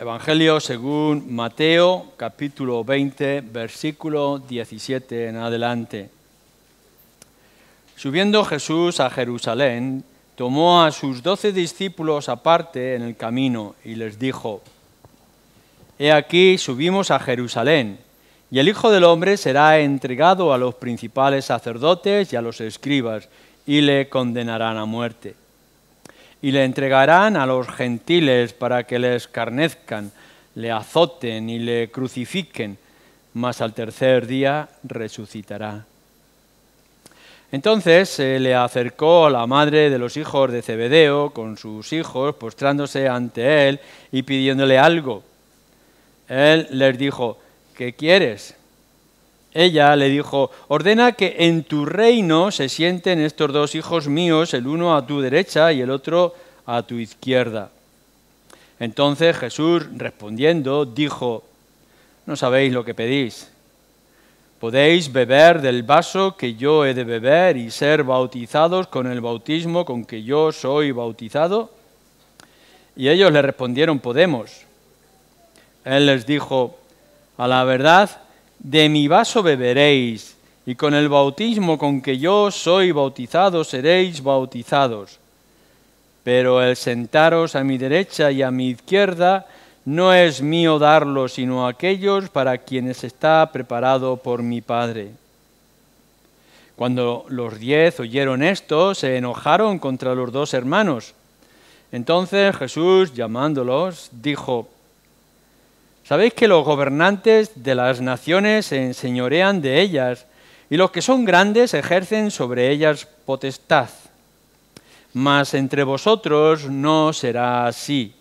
Evangelio según Mateo, capítulo 20, versículo 17 en adelante. Subiendo Jesús a Jerusalén, tomó a sus 12 discípulos aparte en el camino y les dijo: He aquí, subimos a Jerusalén, y el Hijo del Hombre será entregado a los principales sacerdotes y a los escribas, y le condenarán a muerte. Y le entregarán a los gentiles para que le escarnezcan, le azoten y le crucifiquen, mas al tercer día resucitará. Entonces se le acercó la madre de los hijos de Zebedeo con sus hijos, postrándose ante él y pidiéndole algo. Él les dijo: ¿qué quieres? Ella le dijo: ordena que en tu reino se sienten estos dos hijos míos, el uno a tu derecha y el otro a tu izquierda. Entonces Jesús, respondiendo, dijo: no sabéis lo que pedís. ¿Podéis beber del vaso que yo he de beber y ser bautizados con el bautismo con que yo soy bautizado? Y ellos le respondieron: podemos. Él les dijo: a la verdad, de mi vaso beberéis, y con el bautismo con que yo soy bautizado seréis bautizados. Pero el sentaros a mi derecha y a mi izquierda no es mío darlo, sino aquellos para quienes está preparado por mi Padre. Cuando los 10 oyeron esto, se enojaron contra los dos hermanos. Entonces Jesús, llamándolos, dijo: ¿sabéis que los gobernantes de las naciones se enseñorean de ellas, y los que son grandes ejercen sobre ellas potestad? Mas entre vosotros no será así,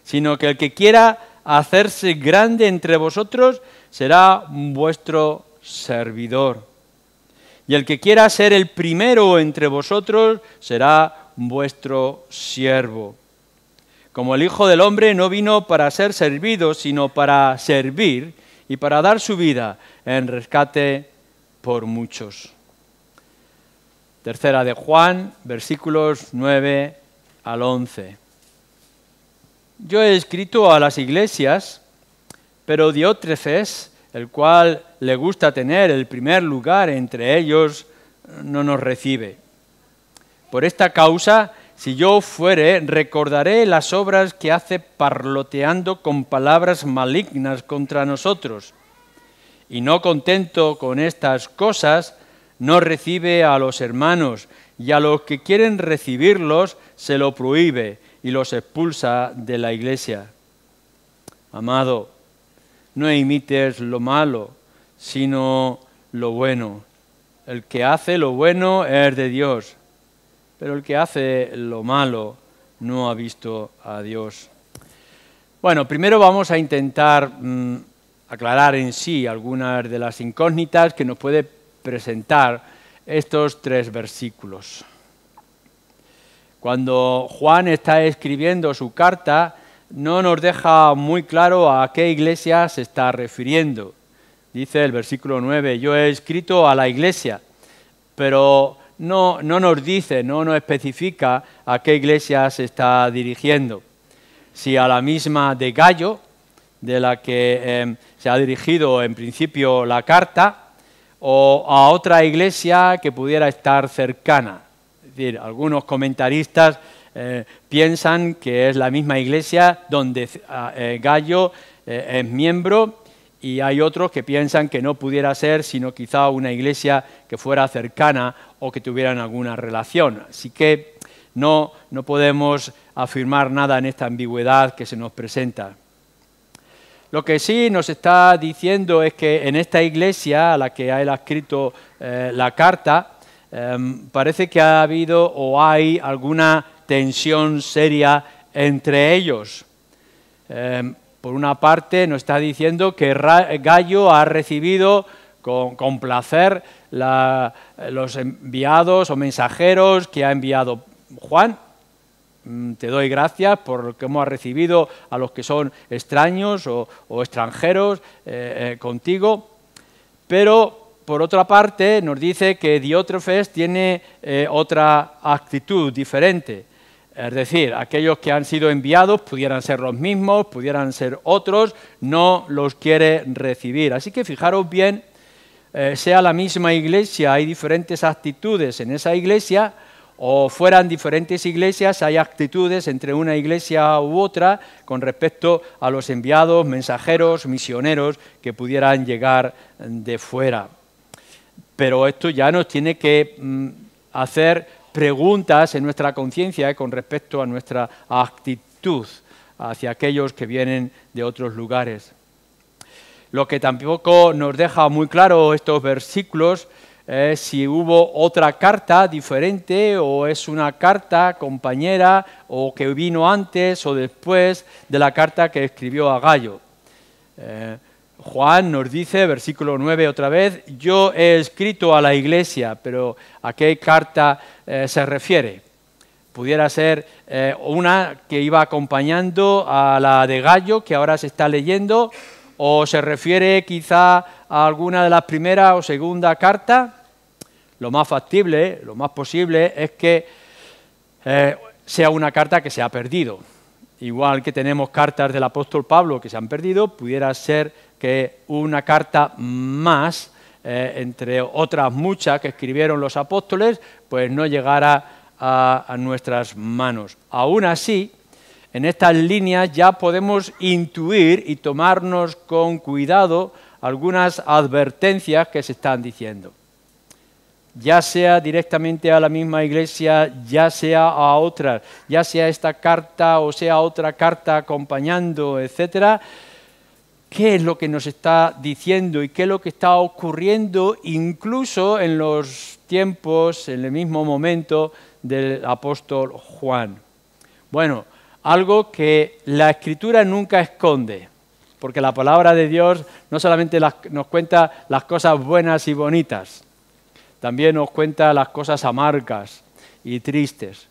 sino que el que quiera hacerse grande entre vosotros será vuestro servidor. Y el que quiera ser el primero entre vosotros será vuestro siervo. Como el Hijo del Hombre no vino para ser servido, sino para servir y para dar su vida en rescate por muchos. Tercera de Juan, versículos 9 al 11. Yo he escrito a las iglesias, pero Diótrefes, el cual le gusta tener el primer lugar entre ellos, no nos recibe. Por esta causa, si yo fuere, recordaré las obras que hace parloteando con palabras malignas contra nosotros. Y no contento con estas cosas, no recibe a los hermanos, y a los que quieren recibirlos se lo prohíbe y los expulsa de la iglesia. Amado, no imites lo malo, sino lo bueno. El que hace lo bueno es de Dios, pero el que hace lo malo no ha visto a Dios. Bueno, primero vamos a intentar aclarar en sí algunas de las incógnitas que nos puede presentar estos 3 versículos. Cuando Juan está escribiendo su carta, no nos deja muy claro a qué iglesia se está refiriendo. Dice el versículo 9, yo he escrito a la iglesia, pero no nos dice, no nos especifica a qué iglesia se está dirigiendo. Si a la misma de Gallo, de la que se ha dirigido en principio la carta, o a otra iglesia que pudiera estar cercana. Es decir, algunos comentaristas piensan que es la misma iglesia donde Gallo es miembro, y hay otros que piensan que no pudiera ser sino quizá una iglesia que fuera cercana o que tuvieran alguna relación. Así que no podemos afirmar nada en esta ambigüedad que se nos presenta. Lo que sí nos está diciendo es que en esta iglesia a la que él ha escrito la carta, parece que ha habido o hay alguna tensión seria entre ellos. Por una parte nos está diciendo que Gallo ha recibido con placer los enviados o mensajeros que ha enviado Juan. Te doy gracias por cómo has recibido a los que son extraños o extranjeros contigo. Pero, por otra parte, nos dice que Diótrefes tiene otra actitud diferente. Es decir, aquellos que han sido enviados pudieran ser los mismos, pudieran ser otros, no los quiere recibir. Así que fijaros bien, sea la misma iglesia, hay diferentes actitudes en esa iglesia, o fueran diferentes iglesias, hay actitudes entre una iglesia u otra con respecto a los enviados, mensajeros, misioneros que pudieran llegar de fuera. Pero esto ya nos tiene que hacer preguntas en nuestra conciencia con respecto a nuestra actitud hacia aquellos que vienen de otros lugares. Lo que tampoco nos deja muy claro estos versículos es si hubo otra carta diferente o es una carta compañera o que vino antes o después de la carta que escribió a Gayo. Juan nos dice, versículo 9 otra vez, yo he escrito a la iglesia, pero ¿a qué carta se refiere? Pudiera ser una que iba acompañando a la de Gayo, que ahora se está leyendo, o se refiere quizá a alguna de las primera o segunda carta. Lo más factible, lo más posible es que sea una carta que se ha perdido. Igual que tenemos cartas del apóstol Pablo que se han perdido, pudiera ser que una carta más, entre otras muchas que escribieron los apóstoles, pues no llegara a nuestras manos. Aún así, en estas líneas ya podemos intuir y tomarnos con cuidado algunas advertencias que se están diciendo. Ya sea directamente a la misma iglesia, ya sea a otras, ya sea esta carta o sea otra carta acompañando, etcétera. ¿Qué es lo que nos está diciendo y qué es lo que está ocurriendo incluso en los tiempos, en el mismo momento del apóstol Juan? Bueno, algo que la Escritura nunca esconde, porque la palabra de Dios no solamente nos cuenta las cosas buenas y bonitas, también nos cuenta las cosas amargas y tristes.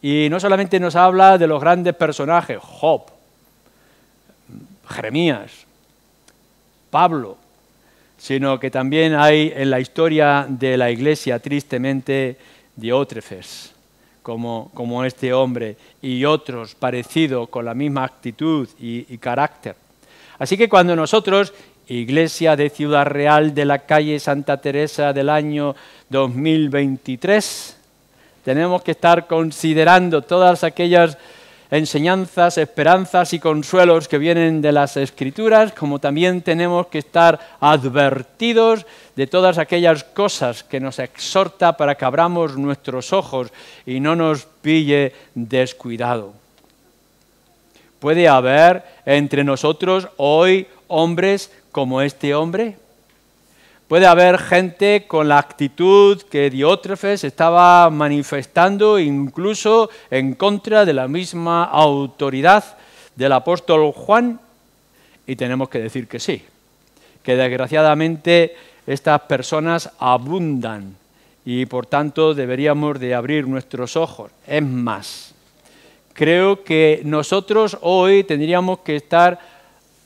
Y no solamente nos habla de los grandes personajes, Job, Jeremías, Pablo, sino que también hay en la historia de la Iglesia, tristemente, Diótrefes, como este hombre, y otros parecidos con la misma actitud y carácter. Así que cuando nosotros, Iglesia de Ciudad Real de la calle Santa Teresa del año 2023, tenemos que estar considerando todas aquellas enseñanzas, esperanzas y consuelos que vienen de las Escrituras, como también tenemos que estar advertidos de todas aquellas cosas que nos exhorta para que abramos nuestros ojos y no nos pille descuidado. ¿Puede haber entre nosotros hoy hombres como este hombre? ¿Puede haber gente con la actitud que Diótrefes estaba manifestando, incluso en contra de la misma autoridad del apóstol Juan? Y tenemos que decir que sí, que desgraciadamente estas personas abundan y por tanto deberíamos de abrir nuestros ojos. Es más, creo que nosotros hoy tendríamos que estar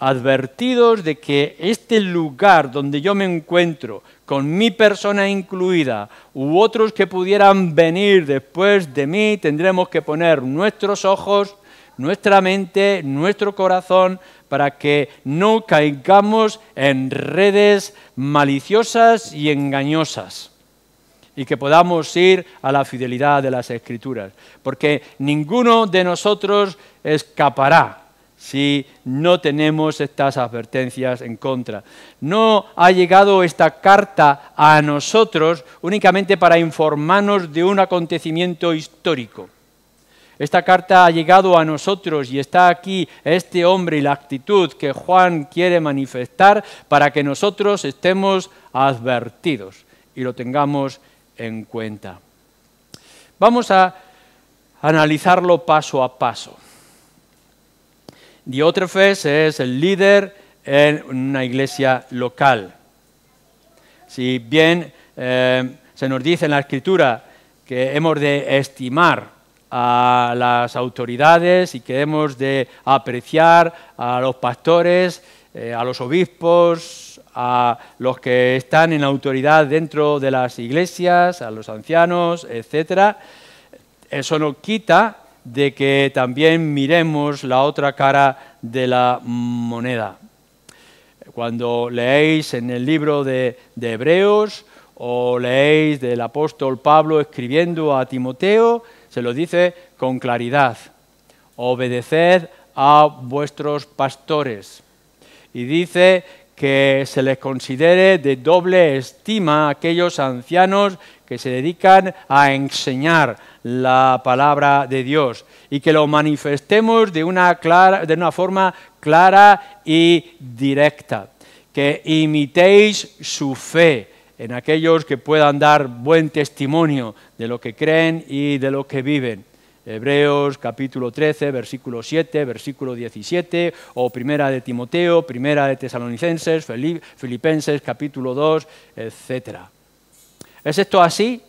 advertidos de que este lugar donde yo me encuentro, con mi persona incluida, u otros que pudieran venir después de mí, tendremos que poner nuestros ojos, nuestra mente, nuestro corazón, para que no caigamos en redes maliciosas y engañosas, y que podamos ir a la fidelidad de las Escrituras, porque ninguno de nosotros escapará si no tenemos estas advertencias en contra. No ha llegado esta carta a nosotros únicamente para informarnos de un acontecimiento histórico. Esta carta ha llegado a nosotros y está aquí este hombre y la actitud que Juan quiere manifestar para que nosotros estemos advertidos y lo tengamos en cuenta. Vamos a analizarlo paso a paso. Diótrefes es el líder en una iglesia local. Si bien se nos dice en la Escritura que hemos de estimar a las autoridades y que hemos de apreciar a los pastores, a los obispos, a los que están en autoridad dentro de las iglesias, a los ancianos, etc., eso no quita de que también miremos la otra cara de la moneda. Cuando leéis en el libro de Hebreos o leéis del apóstol Pablo escribiendo a Timoteo, se lo dice con claridad: obedeced a vuestros pastores. Y dice que se les considere de doble estima a aquellos ancianos que se dedican a enseñar la palabra de Dios y que lo manifestemos de una forma clara y directa, que imitéis su fe en aquellos que puedan dar buen testimonio de lo que creen y de lo que viven. Hebreos capítulo 13, versículo 7, versículo 17, o Primera de Timoteo, Primera de Tesalonicenses, Filipenses capítulo 2, etc. ¿Es esto así?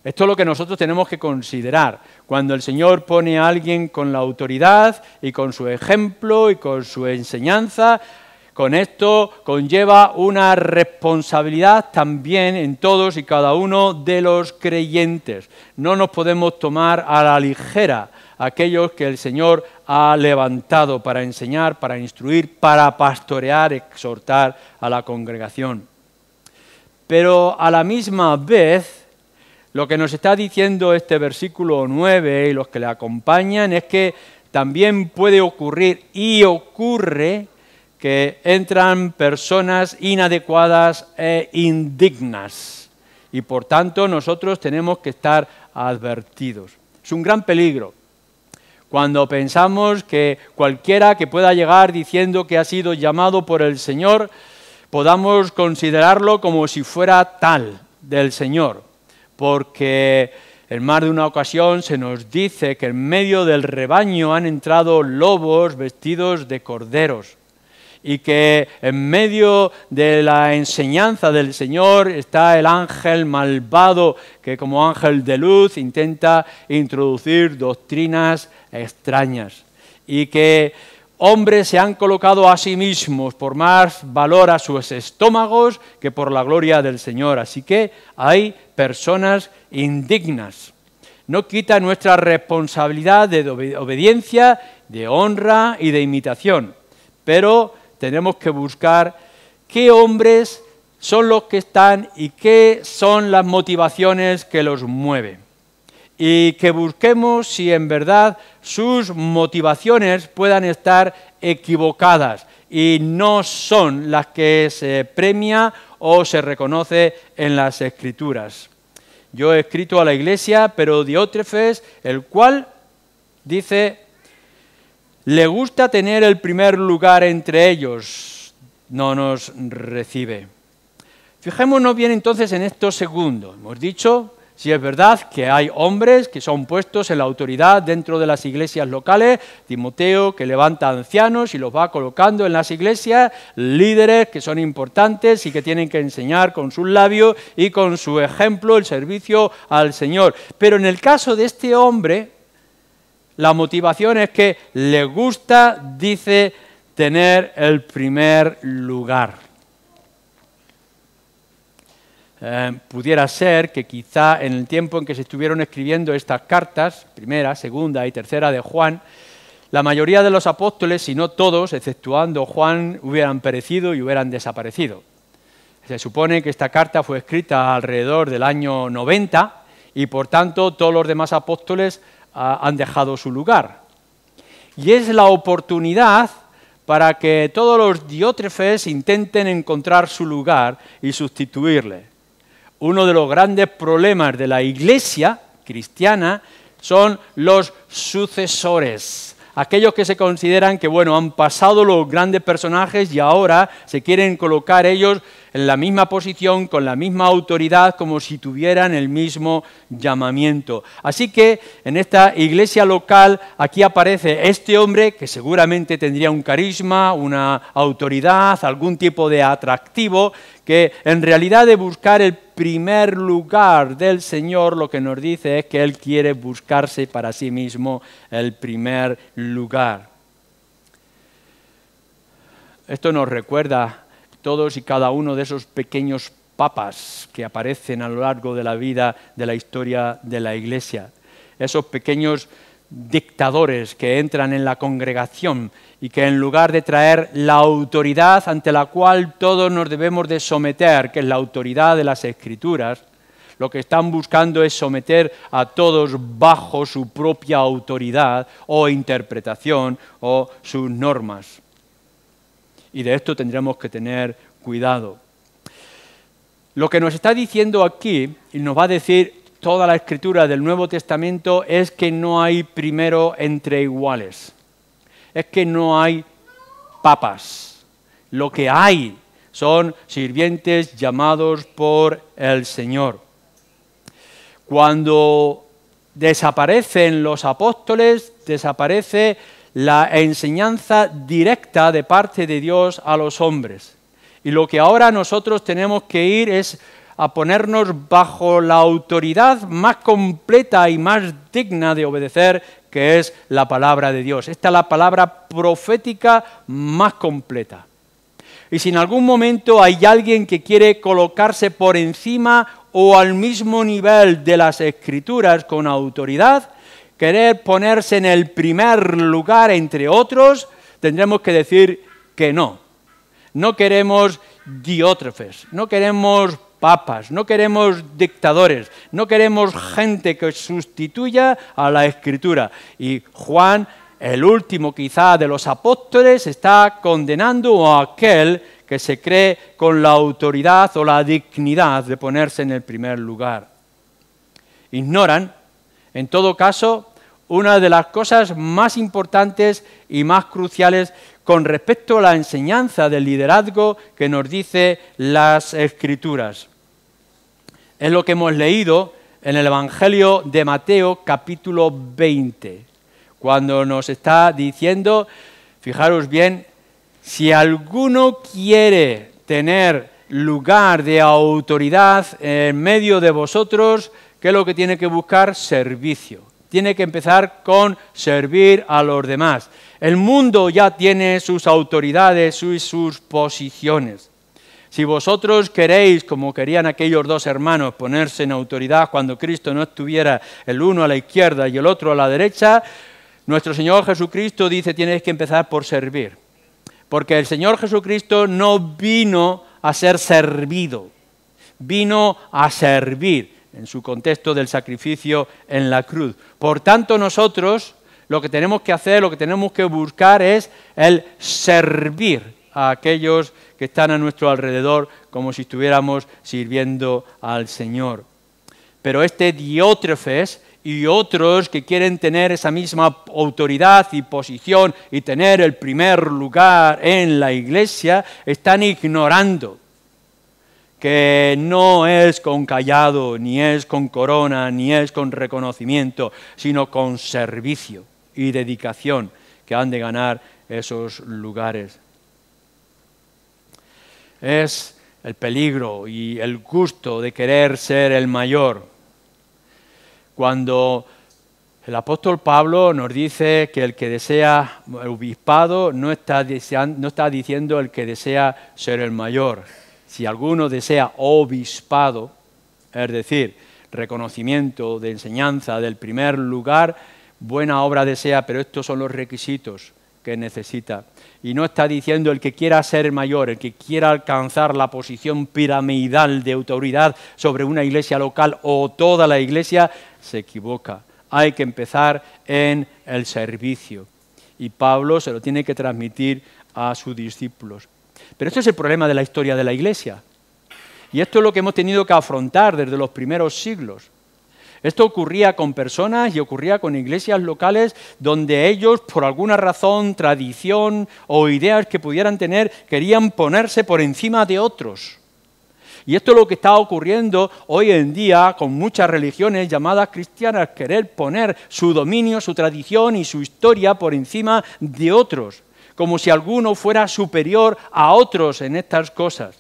Esto es lo que nosotros tenemos que considerar. Cuando el Señor pone a alguien con la autoridad y con su ejemplo y con su enseñanza, con esto conlleva una responsabilidad también en todos y cada uno de los creyentes. No nos podemos tomar a la ligera aquellos que el Señor ha levantado para enseñar, para instruir, para pastorear, exhortar a la congregación. Pero a la misma vez, lo que nos está diciendo este versículo 9 y los que le acompañan es que también puede ocurrir y ocurre que entran personas inadecuadas e indignas y por tanto nosotros tenemos que estar advertidos. Es un gran peligro cuando pensamos que cualquiera que pueda llegar diciendo que ha sido llamado por el Señor podamos considerarlo como si fuera tal del Señor, porque en más de una ocasión se nos dice que en medio del rebaño han entrado lobos vestidos de corderos y que en medio de la enseñanza del Señor está el ángel malvado que como ángel de luz intenta introducir doctrinas extrañas y que hombres se han colocado a sí mismos por más valor a sus estómagos que por la gloria del Señor. Así que hay personas indignas. No quita nuestra responsabilidad de obediencia, de honra y de imitación, pero tenemos que buscar qué hombres son los que están y qué son las motivaciones que los mueven. Y que busquemos si en verdad sus motivaciones puedan estar equivocadas y no son las que se premia o se reconoce en las Escrituras. Yo he escrito a la iglesia, pero Diótrefes, el cual dice: le gusta tener el primer lugar entre ellos, no nos recibe. Fijémonos bien entonces en esto segundo. Hemos dicho, si es verdad que hay hombres que son puestos en la autoridad dentro de las iglesias locales, Timoteo que levanta ancianos y los va colocando en las iglesias, líderes que son importantes y que tienen que enseñar con sus labios y con su ejemplo el servicio al Señor. Pero en el caso de este hombre, la motivación es que le gusta, dice, tener el primer lugar. Pudiera ser que quizá en el tiempo en que se estuvieron escribiendo estas cartas, primera, segunda y tercera de Juan, la mayoría de los apóstoles, si no todos, exceptuando Juan, hubieran perecido y hubieran desaparecido. Se supone que esta carta fue escrita alrededor del año 90 y por tanto todos los demás apóstoles han dejado su lugar. Y es la oportunidad para que todos los Diótrefes intenten encontrar su lugar y sustituirle. Uno de los grandes problemas de la iglesia cristiana son los sucesores. Aquellos que se consideran que, bueno, han pasado los grandes personajes y ahora se quieren colocar ellos en la misma posición, con la misma autoridad, como si tuvieran el mismo llamamiento. Así que en esta iglesia local, aquí aparece este hombre que seguramente tendría un carisma, una autoridad, algún tipo de atractivo, que en realidad de buscar el primer lugar del Señor, lo que nos dice es que Él quiere buscarse para sí mismo el primer lugar. Esto nos recuerda todos y cada uno de esos pequeños papas que aparecen a lo largo de la vida, de la historia de la Iglesia. Esos pequeños dictadores que entran en la congregación y que en lugar de traer la autoridad ante la cual todos nos debemos de someter, que es la autoridad de las Escrituras, lo que están buscando es someter a todos bajo su propia autoridad o interpretación o sus normas. Y de esto tendremos que tener cuidado. Lo que nos está diciendo aquí, y nos va a decir toda la Escritura del Nuevo Testamento, es que no hay primero entre iguales. Es que no hay papas. Lo que hay son sirvientes llamados por el Señor. Cuando desaparecen los apóstoles, desaparece la enseñanza directa de parte de Dios a los hombres. Y lo que ahora nosotros tenemos que ir es a ponernos bajo la autoridad más completa y más digna de obedecer, que es la palabra de Dios. Esta es la palabra profética más completa. Y si en algún momento hay alguien que quiere colocarse por encima o al mismo nivel de las Escrituras con autoridad, querer ponerse en el primer lugar entre otros, tendremos que decir que no. No queremos diótrefes, no queremos papas, no queremos dictadores, no queremos gente que sustituya a la Escritura. Y Juan, el último quizá de los apóstoles, está condenando a aquel que se cree con la autoridad o la dignidad de ponerse en el primer lugar. Ignoran, en todo caso, una de las cosas más importantes y más cruciales con respecto a la enseñanza del liderazgo que nos dice las Escrituras. Es lo que hemos leído en el Evangelio de Mateo, capítulo 20, cuando nos está diciendo, fijaros bien, si alguno quiere tener lugar de autoridad en medio de vosotros, ¿qué es lo que tiene que buscar? Servicio. Tiene que empezar con servir a los demás. El mundo ya tiene sus autoridades y sus posiciones. Si vosotros queréis, como querían aquellos dos hermanos, ponerse en autoridad cuando Cristo no estuviera el uno a la izquierda y el otro a la derecha, nuestro Señor Jesucristo dice, tienes que empezar por servir. Porque el Señor Jesucristo no vino a ser servido, vino a servir en su contexto del sacrificio en la cruz. Por tanto, nosotros lo que tenemos que hacer, lo que tenemos que buscar es el servir a aquellos que están a nuestro alrededor como si estuviéramos sirviendo al Señor. Pero este diótrefes y otros que quieren tener esa misma autoridad y posición y tener el primer lugar en la iglesia, están ignorando que no es con cayado, ni es con corona, ni es con reconocimiento, sino con servicio y dedicación que han de ganar esos lugares. Es el peligro y el gusto de querer ser el mayor. Cuando el apóstol Pablo nos dice que el que desea el obispado no está diciendo el que desea ser el mayor. Si alguno desea obispado, es decir, reconocimiento de enseñanza del primer lugar, buena obra desea, pero estos son los requisitos que necesita. Y no está diciendo el que quiera ser mayor, el que quiera alcanzar la posición piramidal de autoridad sobre una iglesia local o toda la iglesia, se equivoca. Hay que empezar en el servicio. Y Pablo se lo tiene que transmitir a sus discípulos. Pero esto es el problema de la historia de la iglesia. Y esto es lo que hemos tenido que afrontar desde los primeros siglos. Esto ocurría con personas y ocurría con iglesias locales donde ellos, por alguna razón, tradición o ideas que pudieran tener, querían ponerse por encima de otros. Y esto es lo que está ocurriendo hoy en día con muchas religiones llamadas cristianas, querer poner su dominio, su tradición y su historia por encima de otros, como si alguno fuera superior a otros en estas cosas.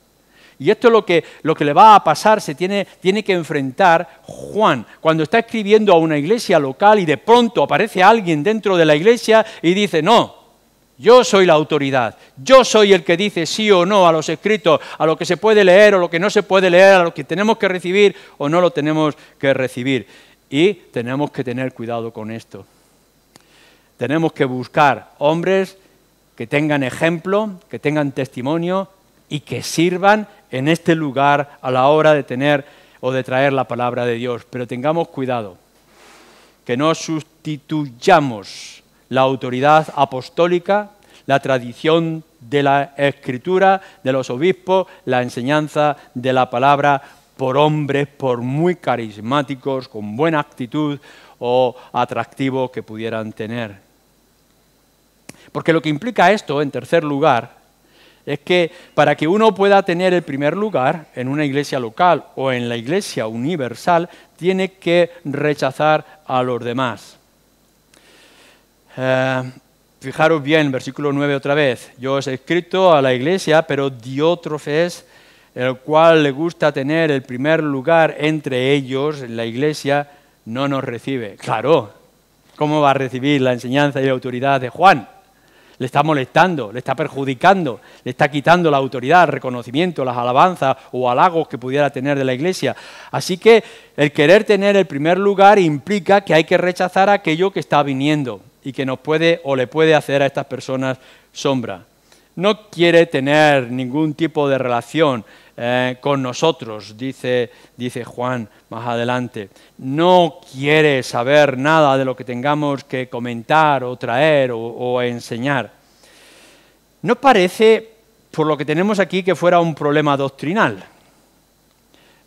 Y esto es lo que le va a pasar, se tiene que enfrentar Juan, cuando está escribiendo a una iglesia local y de pronto aparece alguien dentro de la iglesia y dice, no, yo soy la autoridad, yo soy el que dice sí o no a los escritos, a lo que se puede leer o lo que no se puede leer, a lo que tenemos que recibir o no lo tenemos que recibir. Y tenemos que tener cuidado con esto. Tenemos que buscar hombres que tengan ejemplo, que tengan testimonio y que sirvan en este lugar a la hora de tener o de traer la palabra de Dios. Pero tengamos cuidado, que no sustituyamos la autoridad apostólica, la tradición de la Escritura, de los obispos, la enseñanza de la palabra por hombres, por muy carismáticos, con buena actitud o atractivo que pudieran tener. Porque lo que implica esto, en tercer lugar, es que para que uno pueda tener el primer lugar en una iglesia local o en la iglesia universal, tiene que rechazar a los demás. Fijaros bien, versículo 9 otra vez. Yo os he escrito a la iglesia, pero Diótrefes, el cual le gusta tener el primer lugar entre ellos en la iglesia, no nos recibe. Claro, ¿cómo va a recibir la enseñanza y la autoridad de Juan? Le está molestando, le está perjudicando, le está quitando la autoridad, el reconocimiento, las alabanzas o halagos que pudiera tener de la iglesia. Así que el querer tener el primer lugar implica que hay que rechazar aquello que está viniendo y que nos puede o le puede hacer a estas personas sombra. No quiere tener ningún tipo de relación con nosotros, dice Juan más adelante. No quiere saber nada de lo que tengamos que comentar o traer o enseñar. No parece, por lo que tenemos aquí, que fuera un problema doctrinal.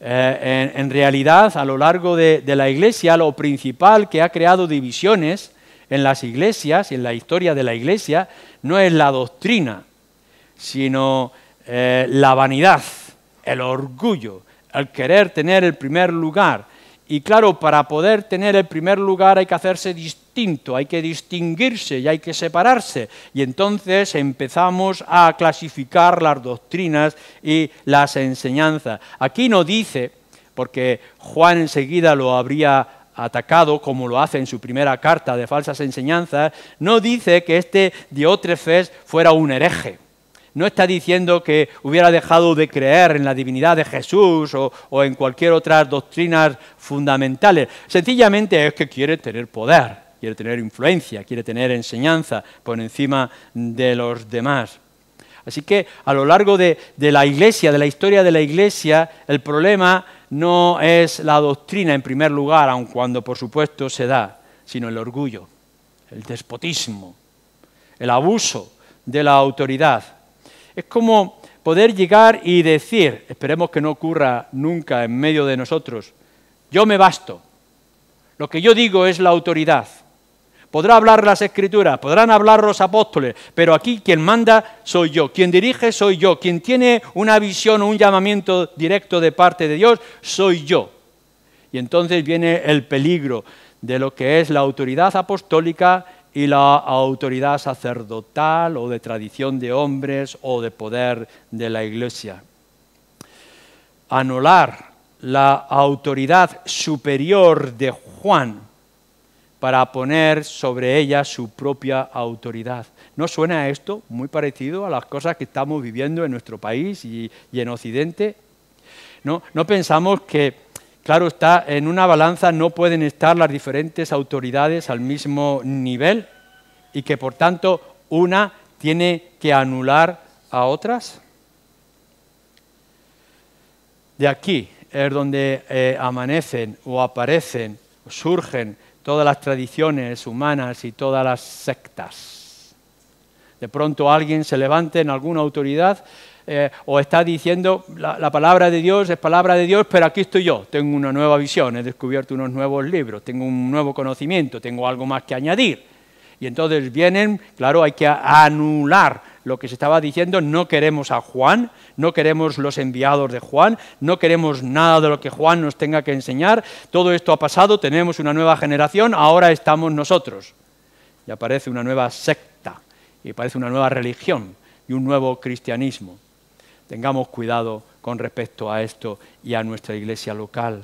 En realidad, a lo largo de la Iglesia, lo principal que ha creado divisiones en las iglesias y en la historia de la Iglesia no es la doctrina, sino la vanidad, el orgullo, el querer tener el primer lugar. Y claro, para poder tener el primer lugar hay que hacerse distinto, hay que distinguirse y hay que separarse. Y entonces empezamos a clasificar las doctrinas y las enseñanzas. Aquí no dice, porque Juan enseguida lo habría atacado, como lo hace en su primera carta de falsas enseñanzas, no dice que este Diótrefes fuera un hereje. No está diciendo que hubiera dejado de creer en la divinidad de Jesús o en cualquier otra doctrinas fundamentales. Sencillamente es que quiere tener poder, quiere tener influencia, quiere tener enseñanza por encima de los demás. Así que a lo largo de la Iglesia, de la historia de la Iglesia, el problema no es la doctrina en primer lugar, aun cuando por supuesto se da, sino el orgullo, el despotismo, el abuso de la autoridad. Es como poder llegar y decir, esperemos que no ocurra nunca en medio de nosotros, yo me basto, lo que yo digo es la autoridad. Podrá hablar las Escrituras, podrán hablar los apóstoles, pero aquí quien manda soy yo, quien dirige soy yo, quien tiene una visión o un llamamiento directo de parte de Dios soy yo. Y entonces viene el peligro de lo que es la autoridad apostólica y la autoridad sacerdotal o de tradición de hombres o de poder de la Iglesia. Anular la autoridad superior de Juan para poner sobre ella su propia autoridad. ¿No suena esto muy parecido a las cosas que estamos viviendo en nuestro país y en Occidente? ¿No pensamos que, claro está, en una balanza no pueden estar las diferentes autoridades al mismo nivel y que por tanto una tiene que anular a otras? De aquí es donde amanecen o aparecen o surgen todas las tradiciones humanas y todas las sectas. De pronto alguien se levanta en alguna autoridad o está diciendo la palabra de Dios es palabra de Dios, pero aquí estoy yo, tengo una nueva visión, he descubierto unos nuevos libros, tengo un nuevo conocimiento, tengo algo más que añadir. Y entonces vienen, claro, hay que anular lo que se estaba diciendo, no queremos a Juan, no queremos los enviados de Juan, no queremos nada de lo que Juan nos tenga que enseñar, todo esto ha pasado, tenemos una nueva generación, ahora estamos nosotros. Y aparece una nueva secta, y aparece una nueva religión y un nuevo cristianismo. Tengamos cuidado con respecto a esto y a nuestra iglesia local.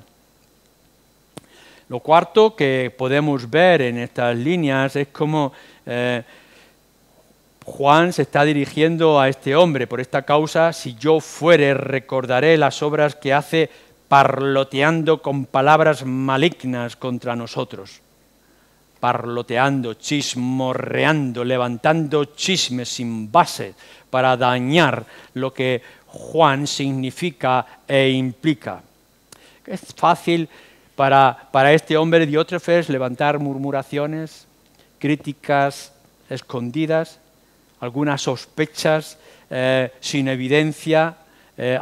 Lo cuarto que podemos ver en estas líneas es cómo Juan se está dirigiendo a este hombre. Por esta causa, si yo fuere, recordaré las obras que hace parloteando con palabras malignas contra nosotros. parloteando, chismorreando, levantando chismes sin base para dañar lo que Juan significa e implica. Es fácil para este hombre Diótrefes levantar murmuraciones, críticas escondidas, algunas sospechas sin evidencia,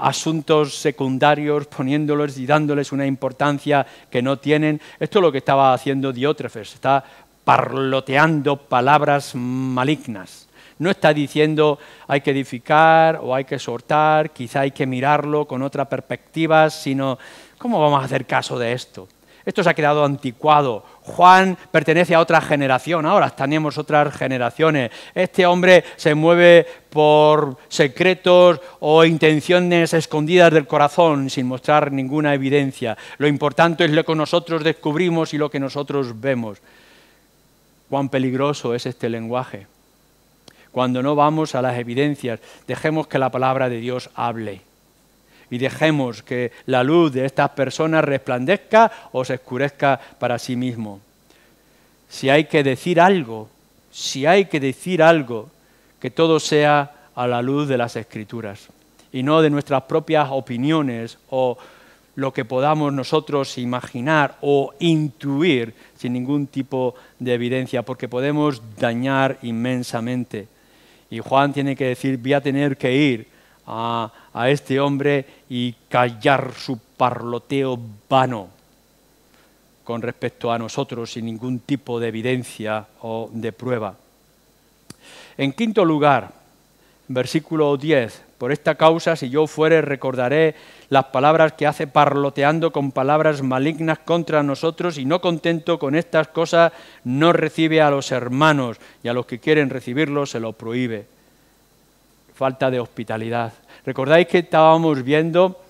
asuntos secundarios, poniéndolos y dándoles una importancia que no tienen. Esto es lo que estaba haciendo Diótrefes, está parloteando palabras malignas. No está diciendo hay que edificar o hay que exhortar, quizá hay que mirarlo con otra perspectiva, sino ¿cómo vamos a hacer caso de esto? Esto se ha quedado anticuado. Juan pertenece a otra generación, ahora tenemos otras generaciones. Este hombre se mueve por secretos o intenciones escondidas del corazón sin mostrar ninguna evidencia. Lo importante es lo que nosotros descubrimos y lo que nosotros vemos. Cuán peligroso es este lenguaje. Cuando no vamos a las evidencias, dejemos que la palabra de Dios hable. Y dejemos que la luz de estas personas resplandezca o se oscurezca para sí mismo. Si hay que decir algo, que todo sea a la luz de las Escrituras y no de nuestras propias opiniones o lo que podamos nosotros imaginar o intuir sin ningún tipo de evidencia, porque podemos dañar inmensamente. Y Juan tiene que decir, voy a tener que ir a este hombre y callar su parloteo vano con respecto a nosotros sin ningún tipo de evidencia o de prueba. En quinto lugar, versículo 10, por esta causa si yo fuere recordaré las palabras que hace parloteando con palabras malignas contra nosotros y no contento con estas cosas no recibe a los hermanos y a los que quieren recibirlos se lo prohíbe. Falta de hospitalidad. ¿Recordáis que estábamos viendo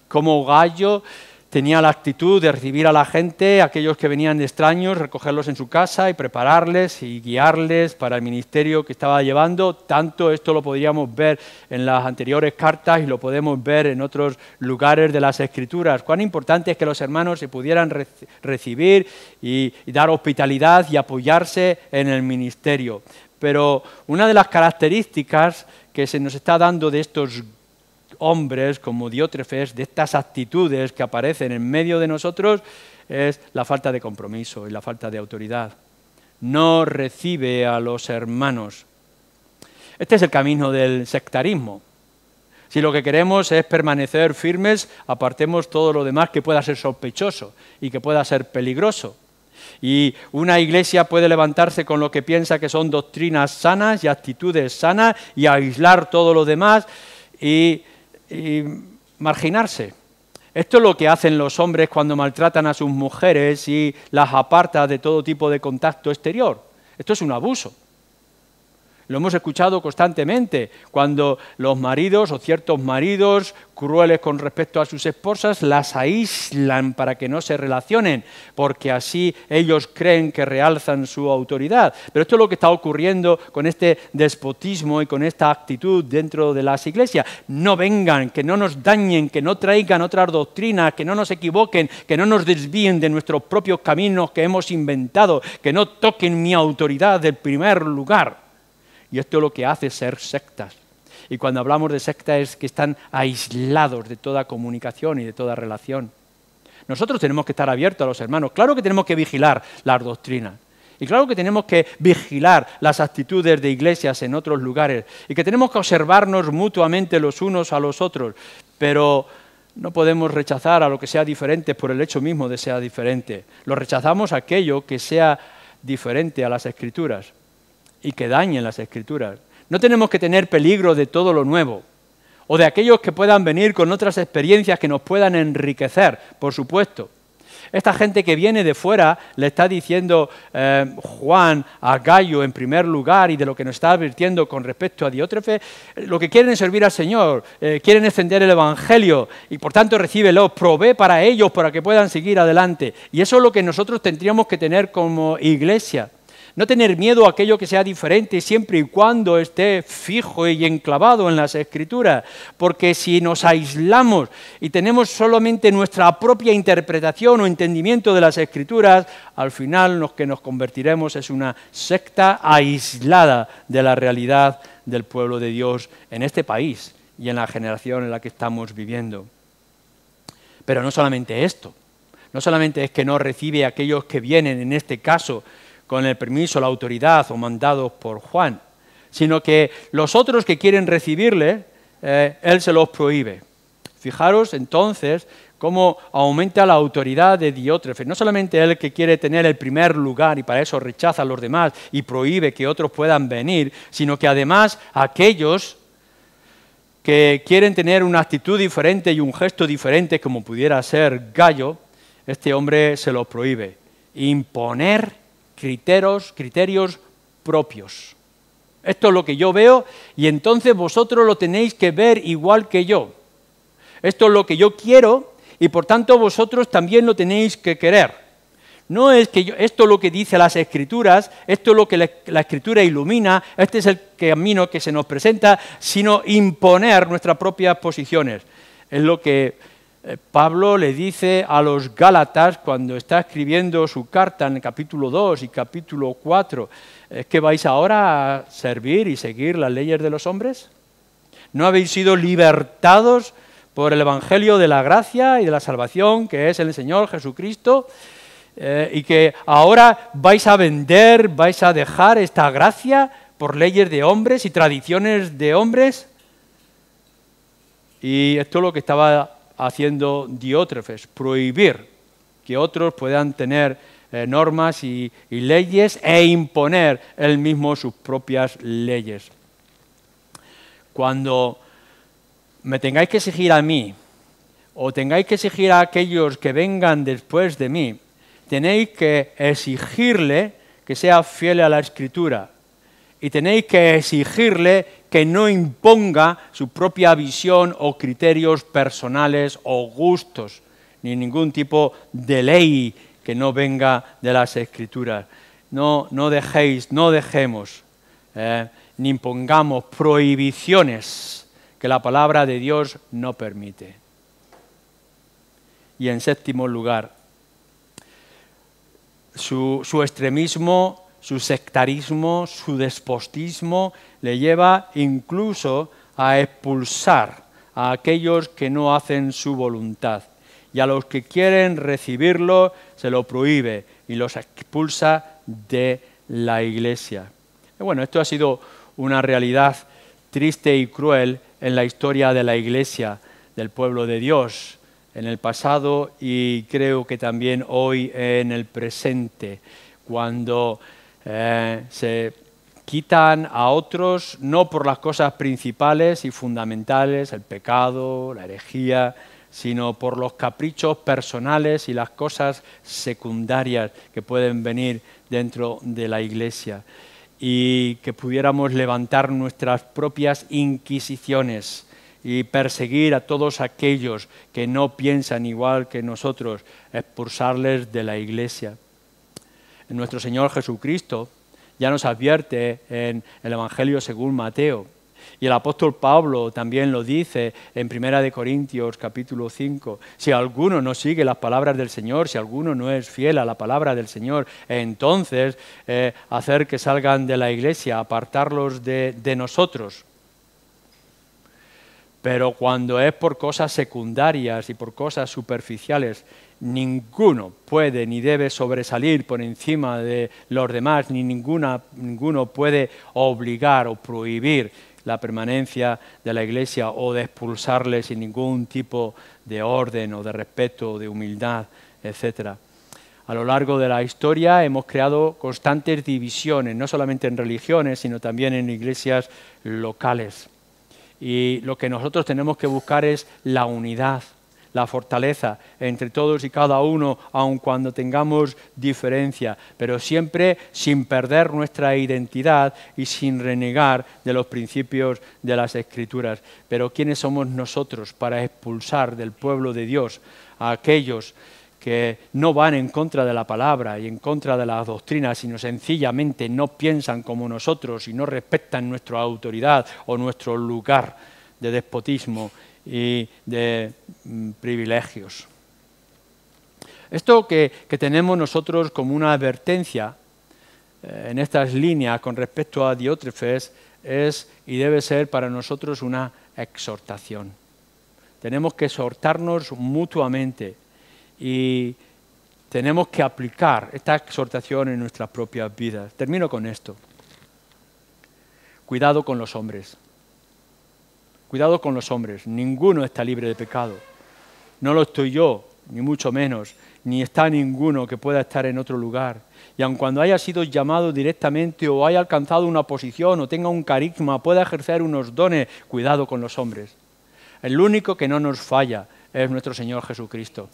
cómo Gallo tenía la actitud de recibir a la gente, aquellos que venían de extraños, recogerlos en su casa y prepararles y guiarles para el ministerio que estaba llevando? Tanto esto lo podríamos ver en las anteriores cartas y lo podemos ver en otros lugares de las Escrituras. Cuán importante es que los hermanos se pudieran recibir y dar hospitalidad y apoyarse en el ministerio. Pero una de las características que se nos está dando de estos hombres como Diótrefes, de estas actitudes que aparecen en medio de nosotros, es la falta de compromiso y la falta de autoridad. No recibe a los hermanos. Este es el camino del sectarismo. Si lo que queremos es permanecer firmes, apartemos todo lo demás que pueda ser sospechoso y que pueda ser peligroso. Y una iglesia puede levantarse con lo que piensa que son doctrinas sanas y actitudes sanas y aislar todo lo demás y marginarse. Esto es lo que hacen los hombres cuando maltratan a sus mujeres y las apartan de todo tipo de contacto exterior. Esto es un abuso. Lo hemos escuchado constantemente cuando los maridos o ciertos maridos crueles con respecto a sus esposas las aíslan para que no se relacionen, porque así ellos creen que realzan su autoridad. Pero esto es lo que está ocurriendo con este despotismo y con esta actitud dentro de las iglesias. No vengan, que no nos dañen, que no traigan otras doctrinas, que no nos equivoquen, que no nos desvíen de nuestros propios caminos que hemos inventado, que no toquen mi autoridad del primer lugar. Y esto es lo que hace ser sectas. Y cuando hablamos de sectas es que están aislados de toda comunicación y de toda relación. Nosotros tenemos que estar abiertos a los hermanos. Claro que tenemos que vigilar las doctrinas. Y claro que tenemos que vigilar las actitudes de iglesias en otros lugares. Y que tenemos que observarnos mutuamente los unos a los otros. Pero no podemos rechazar a lo que sea diferente por el hecho mismo de ser diferente. Lo rechazamos aquello que sea diferente a las Escrituras y que dañen las Escrituras. No tenemos que tener peligro de todo lo nuevo o de aquellos que puedan venir con otras experiencias que nos puedan enriquecer, por supuesto. Esta gente que viene de fuera le está diciendo Juan a Gallo en primer lugar y de lo que nos está advirtiendo con respecto a Diótrefes, lo que quieren es servir al Señor, quieren extender el Evangelio y por tanto recíbelo, provee para ellos para que puedan seguir adelante. Y eso es lo que nosotros tendríamos que tener como iglesia. No tener miedo a aquello que sea diferente siempre y cuando esté fijo y enclavado en las Escrituras, porque si nos aislamos y tenemos solamente nuestra propia interpretación o entendimiento de las Escrituras, al final lo que nos convertiremos es una secta aislada de la realidad del pueblo de Dios en este país y en la generación en la que estamos viviendo. Pero no solamente esto, no solamente es que no recibe a aquellos que vienen, en este caso, con el permiso, la autoridad o mandados por Juan, sino que los otros que quieren recibirle, él se los prohíbe. Fijaros entonces cómo aumenta la autoridad de Diótrefes. No solamente él que quiere tener el primer lugar y para eso rechaza a los demás y prohíbe que otros puedan venir, sino que además aquellos que quieren tener una actitud diferente y un gesto diferente, como pudiera ser Gallo, este hombre se los prohíbe. Imponer criterios propios. Esto es lo que yo veo y entonces vosotros lo tenéis que ver igual que yo. Esto es lo que yo quiero y por tanto vosotros también lo tenéis que querer. No es que esto es lo que dice las Escrituras, esto es lo que la Escritura ilumina, este es el camino que se nos presenta, sino imponer nuestras propias posiciones. Es lo que Pablo le dice a los Gálatas cuando está escribiendo su carta en el capítulo 2 y capítulo 4. ¿Es que vais ahora a servir y seguir las leyes de los hombres? ¿No habéis sido libertados por el Evangelio de la gracia y de la salvación que es el Señor Jesucristo? Y que ahora vais a vender, vais a dejar esta gracia por leyes de hombres y tradiciones de hombres. Y esto es lo que estaba haciendo Diótrefes, prohibir que otros puedan tener normas y leyes e imponer él mismo sus propias leyes. Cuando me tengáis que exigir a mí o tengáis que exigir a aquellos que vengan después de mí, tenéis que exigirle que sea fiel a la Escritura y tenéis que exigirle que no imponga su propia visión o criterios personales o gustos, ni ningún tipo de ley que no venga de las Escrituras. No dejemos, ni impongamos prohibiciones que la palabra de Dios no permite. Y en séptimo lugar, su extremismo, su sectarismo, su despotismo le lleva incluso a expulsar a aquellos que no hacen su voluntad. Y a los que quieren recibirlo se lo prohíbe y los expulsa de la iglesia. Y bueno, esto ha sido una realidad triste y cruel en la historia de la iglesia, del pueblo de Dios, en el pasado y creo que también hoy en el presente, cuando se quitan a otros no por las cosas principales y fundamentales, el pecado, la herejía, sino por los caprichos personales y las cosas secundarias que pueden venir dentro de la iglesia. Y que pudiéramos levantar nuestras propias inquisiciones y perseguir a todos aquellos que no piensan igual que nosotros, expulsarles de la iglesia. Nuestro Señor Jesucristo ya nos advierte en el Evangelio según Mateo, y el apóstol Pablo también lo dice en 1 Corintios capítulo 5. Si alguno no sigue las palabras del Señor, si alguno no es fiel a la palabra del Señor, entonces hacer que salgan de la iglesia, apartarlos de nosotros. Pero cuando es por cosas secundarias y por cosas superficiales, ninguno puede ni debe sobresalir por encima de los demás, ni ninguno puede obligar o prohibir la permanencia de la iglesia o de expulsarle sin ningún tipo de orden o de respeto o de humildad, etc. A lo largo de la historia hemos creado constantes divisiones, no solamente en religiones, sino también en iglesias locales. Y lo que nosotros tenemos que buscar es la unidad, la fortaleza entre todos y cada uno, aun cuando tengamos diferencia, pero siempre sin perder nuestra identidad y sin renegar de los principios de las Escrituras. Pero ¿quiénes somos nosotros para expulsar del pueblo de Dios a aquellos que no van en contra de la palabra y en contra de las doctrinas, sino sencillamente no piensan como nosotros y no respetan nuestra autoridad o nuestro lugar de despotismo y de privilegios. Esto que tenemos nosotros como una advertencia en estas líneas con respecto a Diótrefes es y debe ser para nosotros una exhortación. Tenemos que exhortarnos mutuamente y tenemos que aplicar esta exhortación en nuestras propias vidas. Termino con esto. Cuidado con los hombres. Cuidado con los hombres. Ninguno está libre de pecado. No lo estoy yo, ni mucho menos, ni está ninguno que pueda estar en otro lugar. Y aun cuando haya sido llamado directamente o haya alcanzado una posición o tenga un carisma, pueda ejercer unos dones, cuidado con los hombres. El único que no nos falla es nuestro Señor Jesucristo.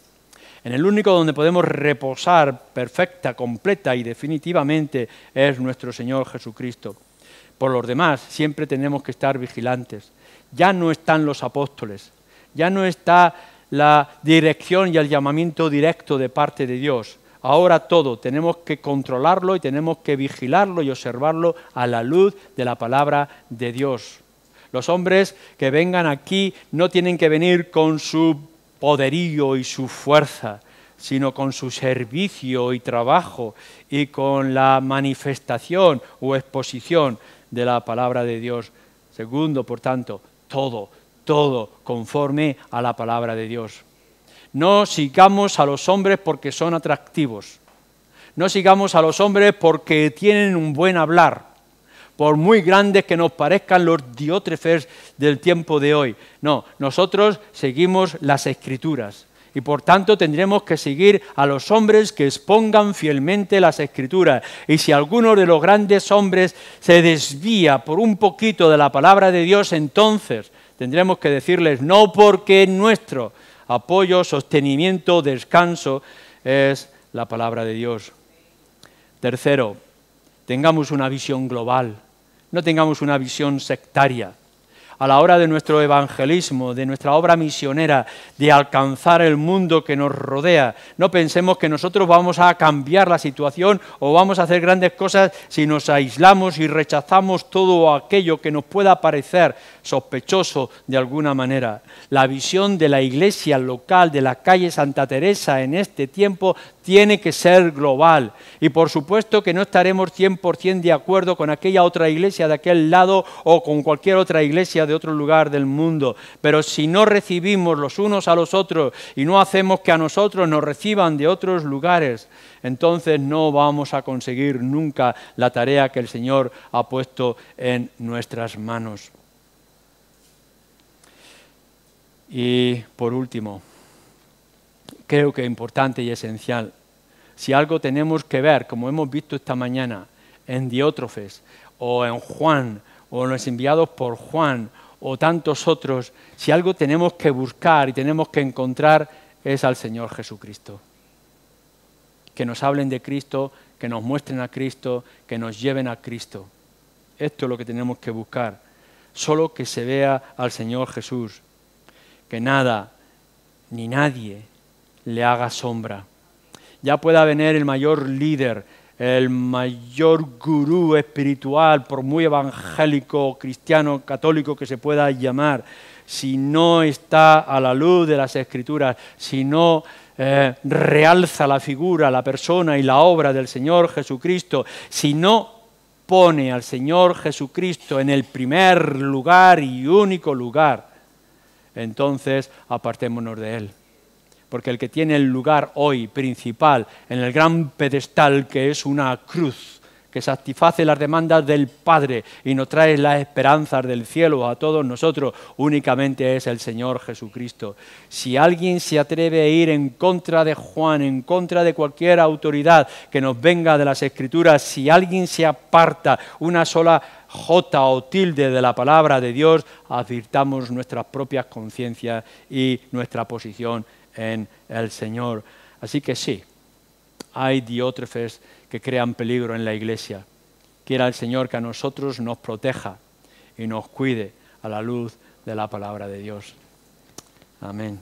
En el único donde podemos reposar perfecta, completa y definitivamente es nuestro Señor Jesucristo. Por los demás, siempre tenemos que estar vigilantes. Ya no están los apóstoles, ya no está la dirección y el llamamiento directo de parte de Dios. Ahora todo, tenemos que controlarlo y tenemos que vigilarlo y observarlo a la luz de la palabra de Dios. Los hombres que vengan aquí no tienen que venir con su poderío y su fuerza, sino con su servicio y trabajo y con la manifestación o exposición de la palabra de Dios. Segundo, por tanto, todo conforme a la palabra de Dios. No sigamos a los hombres porque son atractivos. No sigamos a los hombres porque tienen un buen hablar, por muy grandes que nos parezcan los Diótrefes del tiempo de hoy. No, nosotros seguimos las Escrituras y por tanto tendremos que seguir a los hombres que expongan fielmente las Escrituras. Y si alguno de los grandes hombres se desvía por un poquito de la palabra de Dios, entonces tendremos que decirles no, porque nuestro apoyo, sostenimiento, descanso es la palabra de Dios. Tercero, tengamos una visión global. No tengamos una visión sectaria. A la hora de nuestro evangelismo, de nuestra obra misionera, de alcanzar el mundo que nos rodea, no pensemos que nosotros vamos a cambiar la situación o vamos a hacer grandes cosas si nos aislamos y rechazamos todo aquello que nos pueda parecer sospechoso de alguna manera. La visión de la iglesia local de la calle Santa Teresa en este tiempo tiene que ser global. Y por supuesto que no estaremos 100% de acuerdo con aquella otra iglesia de aquel lado o con cualquier otra iglesia de otro lugar del mundo. Pero si no recibimos los unos a los otros y no hacemos que a nosotros nos reciban de otros lugares, entonces no vamos a conseguir nunca la tarea que el Señor ha puesto en nuestras manos. Y por último, creo que es importante y esencial, si algo tenemos que ver, como hemos visto esta mañana, en Diótrefes o en Juan o en los enviados por Juan o tantos otros, si algo tenemos que buscar y tenemos que encontrar es al Señor Jesucristo. Que nos hablen de Cristo, que nos muestren a Cristo, que nos lleven a Cristo. Esto es lo que tenemos que buscar. Solo que se vea al Señor Jesús. Que nada ni nadie le haga sombra. Ya pueda venir el mayor líder, el mayor gurú espiritual, por muy evangélico, cristiano, católico que se pueda llamar, si no está a la luz de las Escrituras, si no realza la figura, la persona y la obra del Señor Jesucristo, si no pone al Señor Jesucristo en el primer lugar y único lugar, entonces apartémonos de Él. Porque el que tiene el lugar hoy principal en el gran pedestal que es una cruz, que satisface las demandas del Padre y nos trae las esperanzas del cielo a todos nosotros, únicamente es el Señor Jesucristo. Si alguien se atreve a ir en contra de Juan, en contra de cualquier autoridad que nos venga de las Escrituras, si alguien se aparta una sola jota o tilde de la palabra de Dios, advirtamos nuestras propias conciencias y nuestra posición en el Señor. Así que sí, hay Diótrefes que crean peligro en la iglesia. Quiera el Señor que a nosotros nos proteja y nos cuide a la luz de la palabra de Dios. Amén.